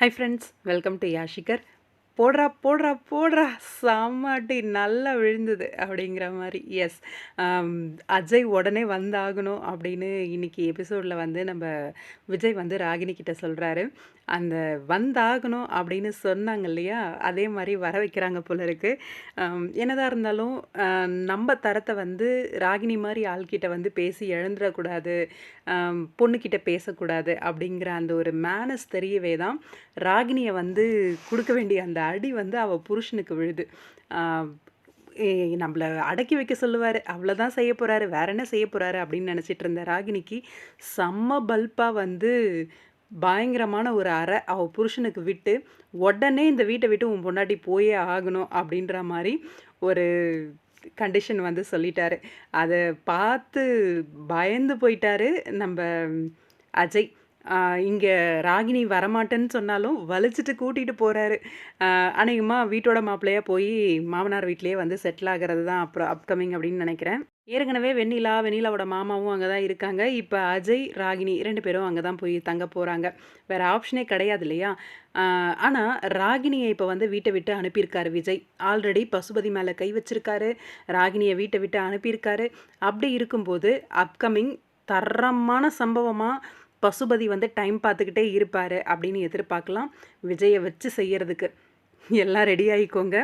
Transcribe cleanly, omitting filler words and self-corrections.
High friends, welcome to யாஷிகர். போடுறா போடுறா போடுறா செம்ம நல்லா விழுந்தது அப்படிங்கிற மாதிரி. எஸ், அஜய் உடனே வந்தாகணும் அப்படின்னு இன்னைக்கு எபிசோடில் வந்து நம்ம விஜய் வந்து ராகினி கிட்ட சொல்கிறாரு. அந்த வந்தாகணும் அப்படின்னு சொன்னாங்க இல்லையா, அதே மாதிரி வர வைக்கிறாங்க போல இருக்கு. என்னதான் இருந்தாலும் நம்ம தரத்தை வந்து ராகினி மாதிரி ஆள்கிட்ட வந்து பேசி எழுந்துடக்கூடாது, பொண்ணுக்கிட்ட பேசக்கூடாது அப்படிங்கிற அந்த ஒரு மேனஸ் தெரியவே தான் ராகினியை வந்து கொடுக்க வேண்டிய அந்த அடி வந்து அவள் புருஷனுக்கு விழுது. நம்மளை அடக்கி வைக்க சொல்லுவார், அவ்வளோதான் செய்ய போகிறாரு, வேற என்ன செய்ய போகிறாரு அப்படின்னு நினச்சிட்டு இருந்த ராகினிக்கு செம்ம பல்பாக வந்து பயங்கரமான ஒரு அறை அவள் புருஷனுக்கு விட்டு, உடனே இந்த வீட்டை விட்டு உன் பொண்டாட்டி போயே ஆகணும் அப்படின்ற மாதிரி ஒரு கண்டிஷன் வந்து சொல்லிட்டாரு. அதை பார்த்து பயந்து போயிட்டாரு நம்ம அஜய். இங்கே ராகினி வரமாட்டேன்னு சொன்னாலும் வலிச்சிட்டு கூட்டிகிட்டு போகிறாரு. அநேகமாக வீட்டோட மாப்பிள்ளையாக போய் மாமனார் வீட்லேயே வந்து செட்டில் ஆகிறது தான் அப்புறம் அப்கமிங் அப்படின்னு நினைக்கிறேன். ஏற்கனவே வெண்ணிலாவோட மாமாவும் அங்கே தான் இருக்காங்க. இப்போ அஜய் ராகினி 2 பேரும் அங்கே தான் போய் தங்க போகிறாங்க. வேறு ஆப்ஷனே கிடையாது இல்லையா? ஆனால் ராகினியை இப்போ வந்து வீட்டை விட்டு அனுப்பியிருக்காரு விஜய். ஆல்ரெடி பசுபதி மேலே கை வச்சிருக்காரு, ராகினியை வீட்டை விட்டு அனுப்பியிருக்காரு. அப்படி இருக்கும்போது அப்கமிங் தரமான சம்பவமாக பசுபதி வந்து டைம் பார்த்துக்கிட்டே இருப்பார் அப்படின்னு எதிர்பார்க்கலாம். விஜயை வச்சு செய்யறதுக்கு எல்லாம் ரெடி ஆகிக்கோங்க.